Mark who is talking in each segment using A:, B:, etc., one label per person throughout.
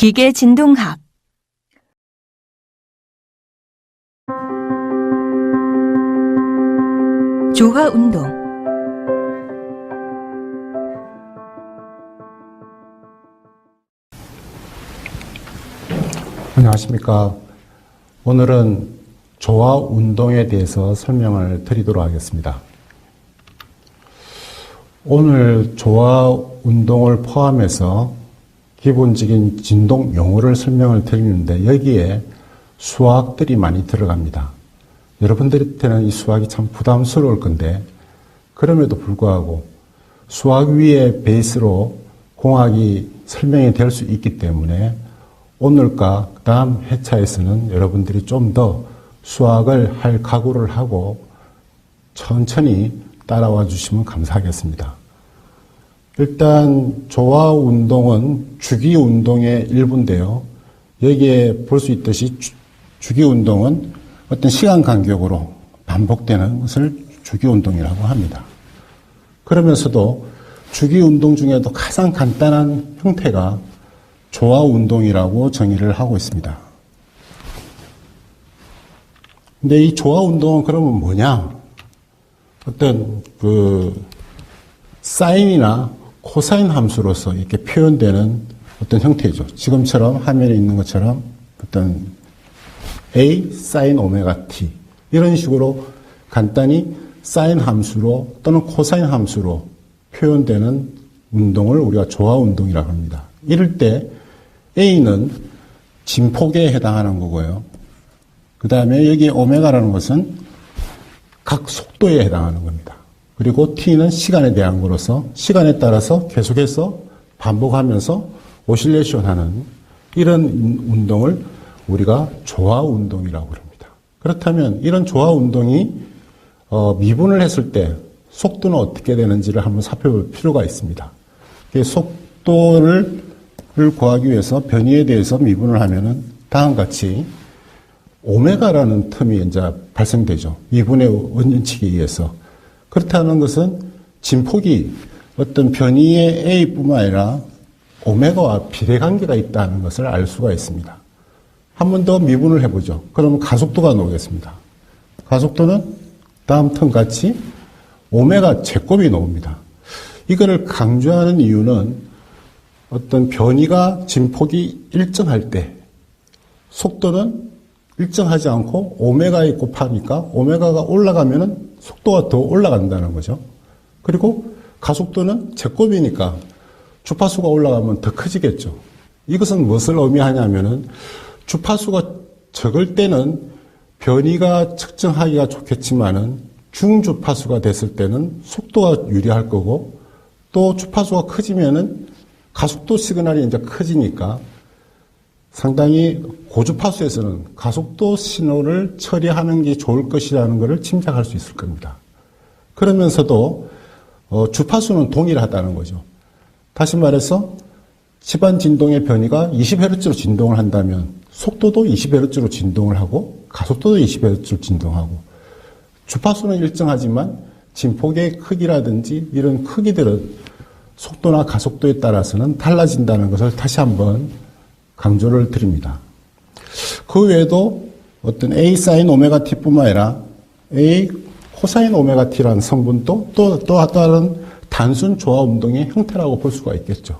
A: 기계 진동학 조화 운동
B: 안녕하십니까. 오늘은 조화 운동에 대해서 설명을 드리도록 하겠습니다. 오늘 조화 운동을 포함해서 기본적인 진동 용어를 설명을 드리는데 여기에 수학들이 많이 들어갑니다. 여러분들한테는 이 수학이 참 부담스러울 건데 그럼에도 불구하고 수학 위에 베이스로 공학이 설명이 될 수 있기 때문에 오늘과 그 다음 회차에서는 여러분들이 좀 더 수학을 할 각오를 하고 천천히 따라와 주시면 감사하겠습니다. 일단 조화 운동은 주기 운동의 일부인데요. 여기에 볼 수 있듯이 주기 운동은 어떤 시간 간격으로 반복되는 것을 주기 운동이라고 합니다. 그러면서도 주기 운동 중에도 가장 간단한 형태가 조화 운동이라고 정의를 하고 있습니다. 근데 이 조화 운동은 그러면 뭐냐? 어떤 사인이나 코사인 함수로서 이렇게 표현되는 어떤 형태죠. 지금처럼 화면에 있는 것처럼 어떤 A 사인 오메가 T 이런 식으로 간단히 사인 함수로 또는 코사인 함수로 표현되는 운동을 우리가 조화 운동이라고 합니다. 이럴 때 A는 진폭에 해당하는 거고요. 그 다음에 여기 오메가라는 것은 각 속도에 해당하는 겁니다. 그리고 T는 시간에 대한 거로서 시간에 따라서 계속해서 반복하면서 오실레이션 하는 이런 운동을 우리가 조화 운동이라고 합니다. 그렇다면 이런 조화 운동이 미분을 했을 때 속도는 어떻게 되는지를 한번 살펴볼 필요가 있습니다. 속도를 구하기 위해서 변위에 대해서 미분을 하면은 다음과 같이 오메가라는 텀이 이제 발생되죠. 미분의 원칙에 의해서. 그렇다는 것은 진폭이 어떤 변위의 A뿐만 아니라 오메가와 비례관계가 있다는 것을 알 수가 있습니다. 한 번 더 미분을 해보죠. 그러면 가속도가 나오겠습니다. 가속도는 다음 텀 같이 오메가 제곱이 나옵니다. 이거를 강조하는 이유는 어떤 변위가 진폭이 일정할 때 속도는 일정하지 않고 오메가에 곱하니까 오메가가 올라가면은 속도가 더 올라간다는 거죠. 그리고 가속도는 제곱이니까 주파수가 올라가면 더 커지겠죠. 이것은 무엇을 의미하냐면은 주파수가 적을 때는 변위가 측정하기가 좋겠지만은 중주파수가 됐을 때는 속도가 유리할 거고 또 주파수가 커지면은 가속도 시그널이 이제 커지니까 상당히 고주파수에서는 가속도 신호를 처리하는 게 좋을 것이라는 것을 짐작할 수 있을 겁니다. 그러면서도 주파수는 동일하다는 거죠. 다시 말해서 집안 진동의 변이가 20Hz로 진동을 한다면 속도도 20Hz로 진동을 하고 가속도도 20Hz로 진동하고 주파수는 일정하지만 진폭의 크기라든지 이런 크기들은 속도나 가속도에 따라서는 달라진다는 것을 다시 한번 강조를 드립니다. 그 외에도 어떤 A 사인 오메가 T뿐만 아니라 A 코사인 오메가 T라는 성분도 또 다른 단순 조화 운동의 형태라고 볼 수가 있겠죠.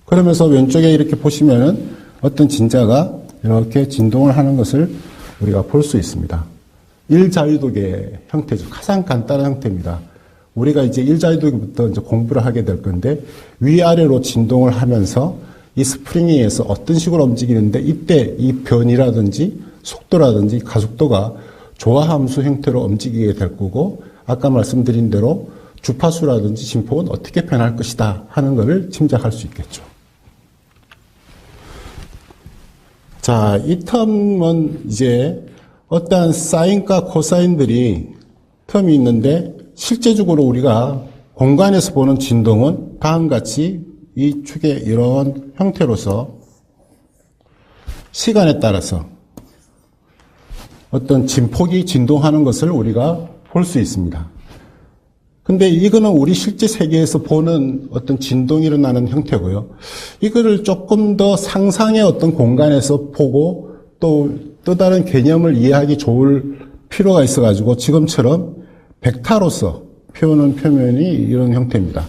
B: 그러면서 왼쪽에 이렇게 보시면은 어떤 진자가 이렇게 진동을 하는 것을 우리가 볼 수 있습니다. 일자유도계의 형태죠. 가장 간단한 형태입니다. 우리가 이제 일자유도계부터 이제 공부를 하게 될 건데 위아래로 진동을 하면서 이 스프링에 의해서 어떤 식으로 움직이는데 이때 이 변이라든지 속도라든지 가속도가 조화함수 형태로 움직이게 될 거고 아까 말씀드린 대로 주파수라든지 진폭은 어떻게 변할 것이다 하는 것을 짐작할 수 있겠죠. 자, 이 텀은 이제 어떠한 사인과 코사인들이 텀이 있는데 실제적으로 우리가 공간에서 보는 진동은 다음과 같이 이 축의 이런 형태로서 시간에 따라서 어떤 진폭이 진동하는 것을 우리가 볼 수 있습니다. 근데 이거는 우리 실제 세계에서 보는 어떤 진동이 일어나는 형태고요. 이거를 조금 더 상상의 어떤 공간에서 보고 또 다른 개념을 이해하기 좋을 필요가 있어가지고 지금처럼 벡터로서 표현한 표면이 이런 형태입니다.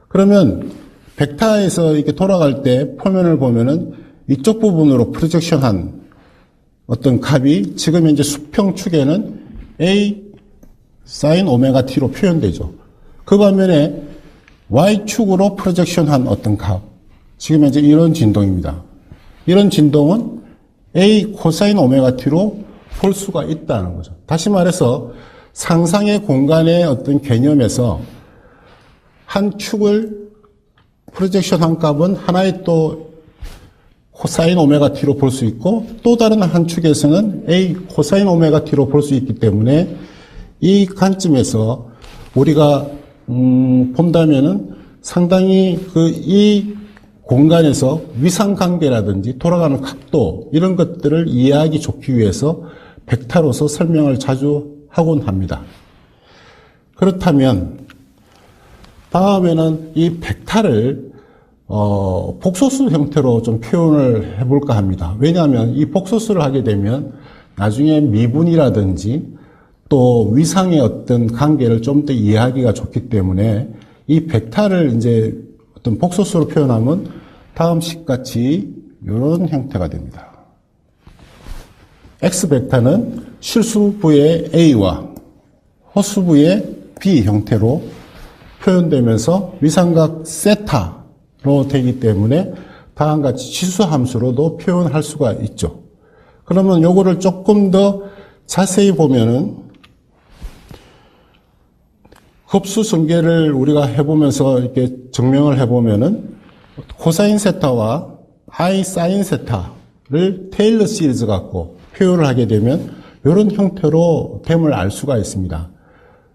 B: 그러면 벡터에서 이렇게 돌아갈 때 표면을 보면은 이쪽 부분으로 프로젝션한 어떤 값이 지금 현재 수평축에는 A sin 오메가 t로 표현되죠. 그 반면에 Y축으로 프로젝션한 어떤 값, 지금 현재 이런 진동입니다. 이런 진동은 A 코사인 오메가 t로 볼 수가 있다는 거죠. 다시 말해서 상상의 공간의 어떤 개념에서 한 축을 프로젝션한 값은 하나의 또 코사인 오메가 t로 볼 수 있고 또 다른 한 축에서는 A 코사인 오메가 t로 볼 수 있기 때문에 이 관점에서 우리가 본다면은 상당히 이 공간에서 위상 관계라든지 돌아가는 각도 이런 것들을 이해하기 좋기 위해서 벡터로서 설명을 자주 하곤 합니다. 그렇다면 다음에는 이 벡터를 복소수 형태로 좀 표현을 해볼까 합니다. 왜냐하면 이 복소수를 하게 되면 나중에 미분이라든지 또 위상의 어떤 관계를 좀 더 이해하기가 좋기 때문에 이 벡터를 이제 어떤 복소수로 표현하면 다음 식같이 이런 형태가 됩니다. X 벡터는 실수부의 A와 허수부의 B 형태로 표현되면서 위상각 세타로 되기 때문에 다음과 같이 지수함수로도 표현할 수가 있죠. 그러면 요거를 조금 더 자세히 보면은 흡수 전개를 우리가 해보면서 이렇게 증명을 해보면은 코사인 세타와 I 사인 세타를 테일러 시리즈 갖고 표현을 하게 되면 이런 형태로 됨을 알 수가 있습니다.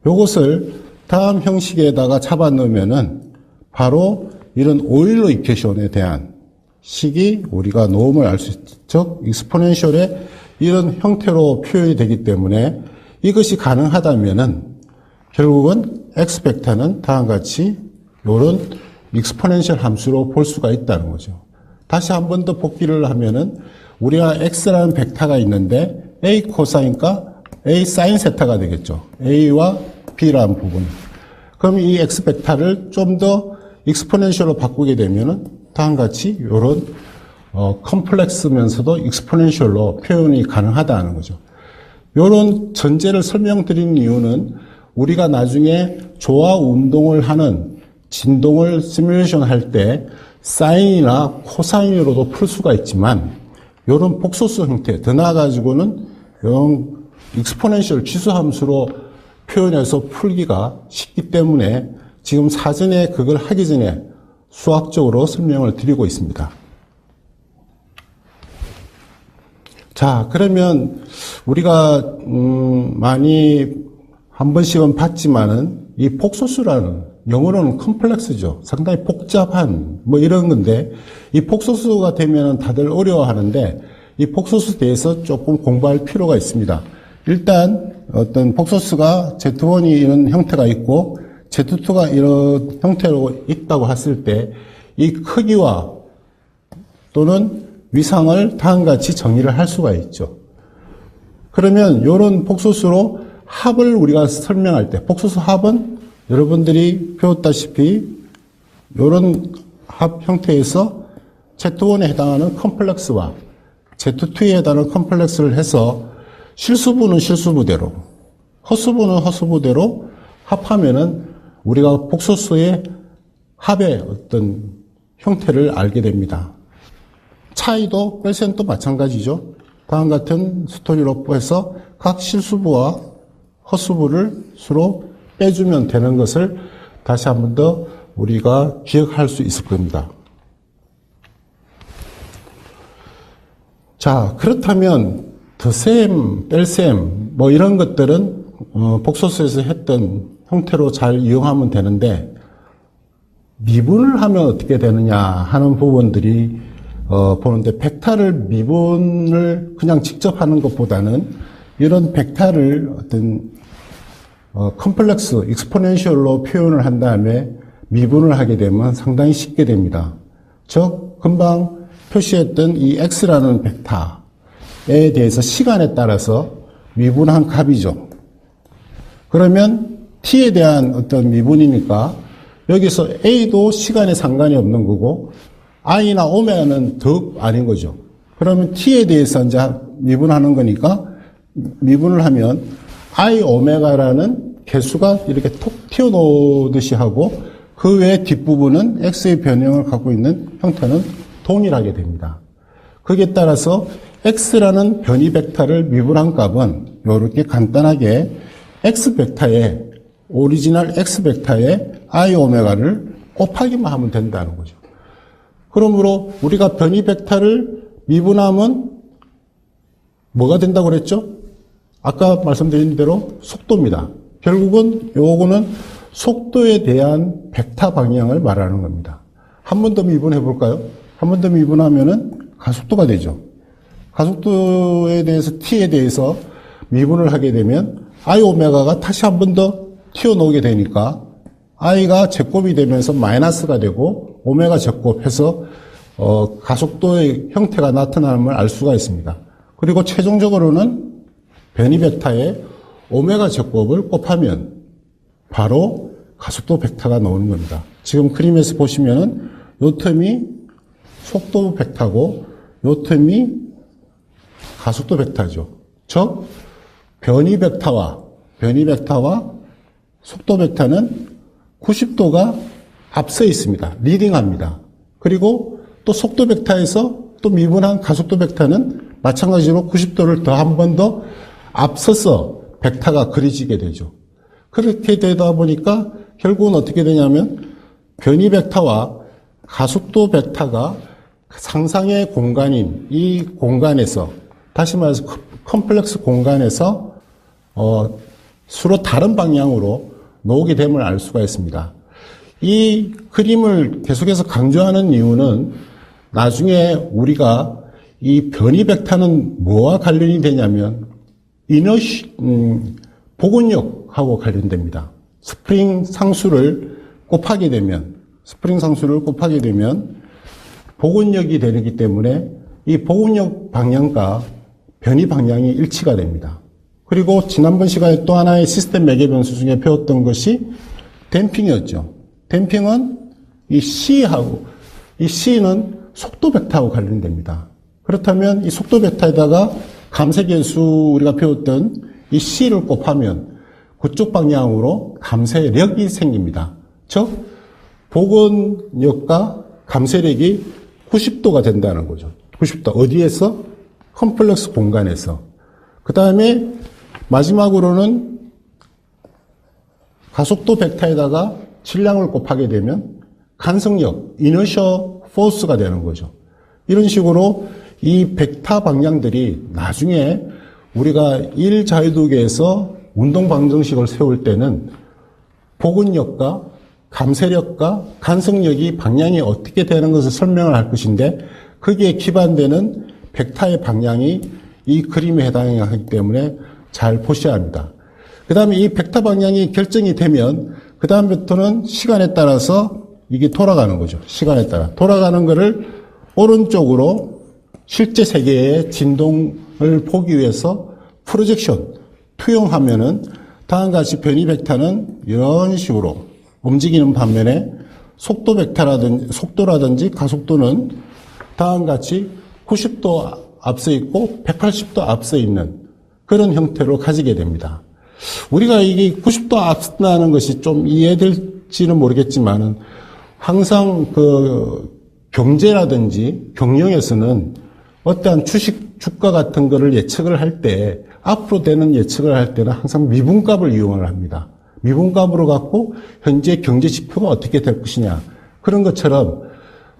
B: 요것을 다음 형식에다가 잡아 넣으면은 바로 이런 오일러 이퀘이션에 대한 식이 우리가 놓음을 알 수 있죠. 익스포넨셜의 이런 형태로 표현이 되기 때문에 이것이 가능하다면은 결국은 X 벡터는 다음과 같이 이런 익스포넨셜 함수로 볼 수가 있다는 거죠. 다시 한 번 더 복기를 하면은 우리가 X라는 벡터가 있는데 A 코사인과 A 사인 세타가 되겠죠. A와 B라는 부분. 그럼 이 X 벡터를 좀 더 익스포넨셜로 바꾸게 되면은 다음과 같이 이런 컴플렉스면서도 익스포넨셜로 표현이 가능하다는 거죠. 이런 전제를 설명드린 이유는 우리가 나중에 조화 운동을 하는 진동을 시뮬레이션 할 때 사인이나 코사인으로도 풀 수가 있지만 이런 복소수 형태, 더 나아가지고는 이런 익스포넨셜 지수함수로 표현해서 풀기가 쉽기 때문에 지금 사전에 그걸 하기 전에 수학적으로 설명을 드리고 있습니다. 자, 그러면 우리가 많이 한 번씩은 봤지만은 이 복소수라는 영어로는 컴플렉스죠. 상당히 복잡한 뭐 이런 건데 이 복소수가 되면은 다들 어려워하는데 이 복소수에 대해서 조금 공부할 필요가 있습니다. 일단 어떤 복소수가 Z1이 이런 형태가 있고 Z2가 이런 형태로 있다고 했을 때 이 크기와 또는 위상을 다음과 같이 정의를 할 수가 있죠. 그러면 이런 복소수로 합을 우리가 설명할 때 복소수 합은 여러분들이 배웠다시피 이런 합 형태에서 Z1에 해당하는 컴플렉스와 Z2에 해당하는 컴플렉스를 해서 실수부는 실수부대로 허수부는 허수부대로 합하면은 우리가 복소수의 합의 어떤 형태를 알게 됩니다. 차이도 뺄셈도 마찬가지죠. 다음 같은 스토리로 해서 각 실수부와 허수부를 서로 빼주면 되는 것을 다시 한 번 더 우리가 기억할 수 있을 겁니다. 자, 그렇다면 덧셈, 뺄셈 뭐 이런 것들은 복소수에서 했던 형태로 잘 이용하면 되는데 미분을 하면 어떻게 되느냐 하는 부분들이 보는데 벡터를 미분을 그냥 직접 하는 것보다는 이런 벡터를 어떤 컴플렉스, 익스포넨셜로 표현을 한 다음에 미분을 하게 되면 상당히 쉽게 됩니다. 즉, 금방 표시했던 이 x라는 벡터에 대해서 시간에 따라서 미분한 값이죠. 그러면 t에 대한 어떤 미분이니까 여기서 a도 시간에 상관이 없는 거고 i나 오메가는 더욱 아닌 거죠. 그러면 t에 대해서 이제 미분하는 거니까 미분을 하면 i 오메가라는 개수가 이렇게 톡 튀어나오듯이 하고 그 외 뒷부분은 x의 변형을 갖고 있는 형태는 동일하게 됩니다. 거기에 따라서 x라는 변이 벡터를 미분한 값은 이렇게 간단하게 x 벡터에 오리지널 x 벡터에 i 오메가를 곱하기만 하면 된다는 거죠. 그러므로 우리가 변이 벡터를 미분하면 뭐가 된다고 그랬죠? 아까 말씀드린 대로 속도입니다. 결국은 요거는 속도에 대한 벡터 방향을 말하는 겁니다. 한 번 더 미분해 볼까요? 한 번 더 미분하면은 가속도가 되죠. 가속도에 대해서 t에 대해서 미분을 하게 되면 i 오메가가 다시 한 번 더 튀어나오게 되니까 i가 제곱이 되면서 마이너스가 되고 오메가 제곱해서 가속도의 형태가 나타나는 걸 알 수가 있습니다. 그리고 최종적으로는 변이 벡터에 오메가 제곱을 곱하면 바로 가속도 벡터가 나오는 겁니다. 지금 그림에서 보시면은 요 텀이 속도 벡터고 요 텀이 가속도 벡터죠. 즉 변이 벡터와 속도 벡터는 90도가 앞서 있습니다. 리딩합니다. 그리고 또 속도 벡터에서 또 미분한 가속도 벡터는 마찬가지로 90도를 더 한 번 더 앞서서 벡터가 그려지게 되죠. 그렇게 되다 보니까 결국은 어떻게 되냐면 변이 벡터와 가속도 벡터가 상상의 공간인 이 공간에서 다시 말해서 컴플렉스 공간에서 서로 다른 방향으로 놓게 됨을 알 수가 있습니다. 이 그림을 계속해서 강조하는 이유는 나중에 우리가 이 변이 벡터는 뭐와 관련이 되냐면 복원력하고 관련됩니다. 스프링 상수를 곱하게 되면 복원력이 되기 때문에 이 복원력 방향과 변이 방향이 일치가 됩니다. 그리고 지난번 시간에 또 하나의 시스템 매개 변수 중에 배웠던 것이 댐핑이었죠. 댐핑은 이 C는 속도 벡터하고 관련됩니다. 그렇다면 이 속도 벡터에다가 감쇄계수 우리가 배웠던 이 C를 곱하면 그쪽 방향으로 감쇄력이 생깁니다. 즉 복원력과 감쇄력이 90도가 된다는 거죠. 90도. 어디에서? 컴플렉스 공간에서. 그 다음에 마지막으로는 가속도 벡터에다가 질량을 곱하게 되면 간성력, 이너셔 포스가 되는 거죠. 이런 식으로 이 벡터 방향들이 나중에 우리가 일자유도계에서 운동 방정식을 세울 때는 복원력과 감쇄력과 간성력이 방향이 어떻게 되는 것을 설명을 할 것인데 거기에 기반되는 벡터의 방향이 이 그림에 해당하기 때문에 잘 보셔야 합니다. 그 다음에 이 벡터 방향이 결정이 되면 그 다음부터는 시간에 따라서 이게 돌아가는 거죠. 시간에 따라. 돌아가는 거를 오른쪽으로 실제 세계의 진동을 보기 위해서 프로젝션, 투영하면은 다음과 같이 변이 벡터는 이런 식으로 움직이는 반면에 속도라든지 가속도는 다음과 같이 90도 앞서 있고 180도 앞서 있는 그런 형태로 가지게 됩니다. 우리가 이게 90도 앞서나는 것이 좀 이해될지는 모르겠지만은 항상 그 경제라든지 경영에서는 어떠한 주가 같은 거를 예측을 할 때 앞으로 되는 예측을 할 때는 항상 미분값을 이용을 합니다. 미분값으로 갖고 현재 경제 지표가 어떻게 될 것이냐. 그런 것처럼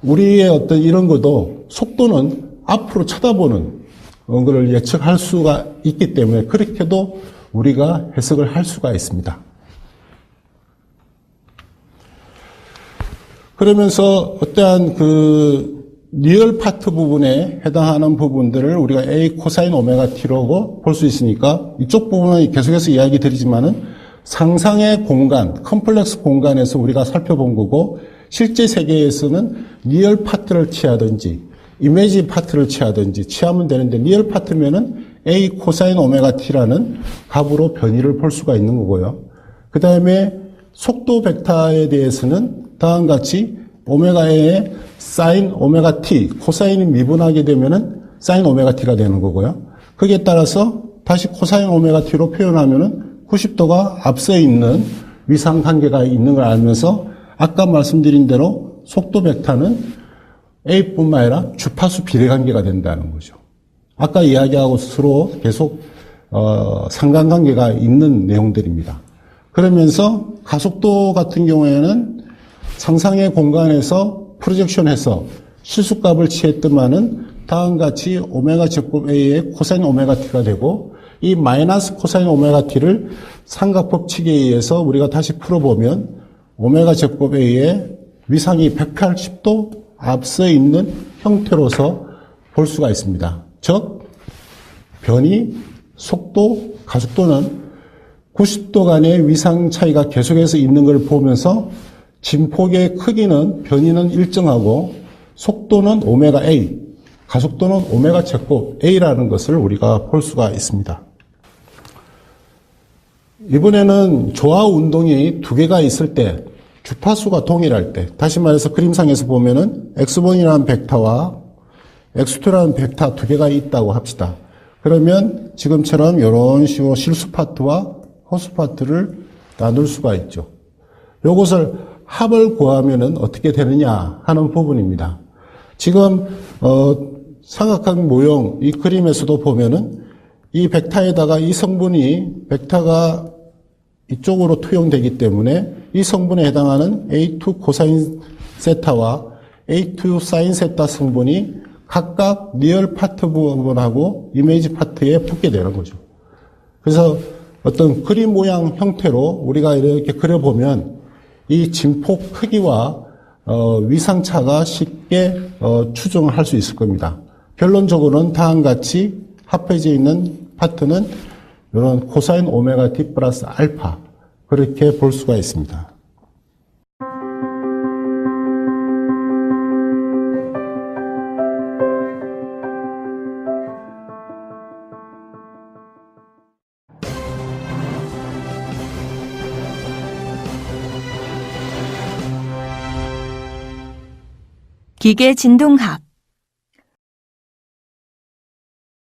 B: 우리의 어떤 이런 것도 속도는 앞으로 쳐다보는 거를 예측할 수가 있기 때문에 그렇게도 우리가 해석을 할 수가 있습니다. 그러면서 어떠한 그 리얼 파트 부분에 해당하는 부분들을 우리가 A 코사인 오메가 T로 볼 수 있으니까 이쪽 부분은 계속해서 이야기 드리지만은 상상의 공간, 컴플렉스 공간에서 우리가 살펴본 거고, 실제 세계에서는 리얼 파트를 취하든지 이미지 파트를 취하면 되는데, 리얼 파트면은 A 코사인 오메가 t라는 값으로 변이를 볼 수가 있는 거고요. 그 다음에 속도 벡터에 대해서는 다음과 같이 오메가 A에 사인 오메가 t, 코사인이 미분하게 되면은 사인 오메가 t가 되는 거고요. 거기에 따라서 다시 코사인 오메가 t로 표현하면은 90도가 앞서 있는 위상 관계가 있는 걸 알면서 아까 말씀드린 대로 속도 벡터는 A뿐만 아니라 주파수 비례관계가 된다는 거죠. 아까 이야기하고 서로 계속 상관관계가 있는 내용들입니다. 그러면서 가속도 같은 경우에는 상상의 공간에서 프로젝션해서 실수값을 취했더만은 다음과 같이 오메가 제곱 A의 코사인 오메가 t가 되고, 이 마이너스 코사인 오메가 t를 삼각법칙에 의해서 우리가 다시 풀어보면 오메가 제곱 A의 위상이 180도 앞서 있는 형태로서 볼 수가 있습니다. 즉, 변이, 속도, 가속도는 90도 간의 위상 차이가 계속해서 있는 걸 보면서 진폭의 크기는 변이는 일정하고 속도는 오메가 A, 가속도는 오메가 제곱 A라는 것을 우리가 볼 수가 있습니다. 이번에는 조화 운동이 두 개가 있을 때, 주파수가 동일할 때, 다시 말해서 그림상에서 보면은 X1이라는 벡터와 X2라는 벡터 두 개가 있다고 합시다. 그러면 지금처럼 이런 식으로 실수 파트와 허수 파트를 나눌 수가 있죠. 이것을 합을 구하면은 어떻게 되느냐 하는 부분입니다. 지금 삼각형 모형 이 그림에서도 보면은 이 벡터에다가 이 성분이 벡터가 이쪽으로 투영되기 때문에 이 성분에 해당하는 A2 코사인 세타와 A2 사인 세타 성분이 각각 리얼 파트 부분하고 이미지 파트에 붙게 되는 거죠. 그래서 어떤 그림 모양 형태로 우리가 이렇게 그려보면 이 진폭 크기와 위상차가 쉽게 추정을 할 수 있을 겁니다. 결론적으로는 다음과 같이 합해져 있는 파트는 이런 코사인 오메가 t 플러스 알파, 그렇게 볼 수가 있습니다.
A: 기계 진동학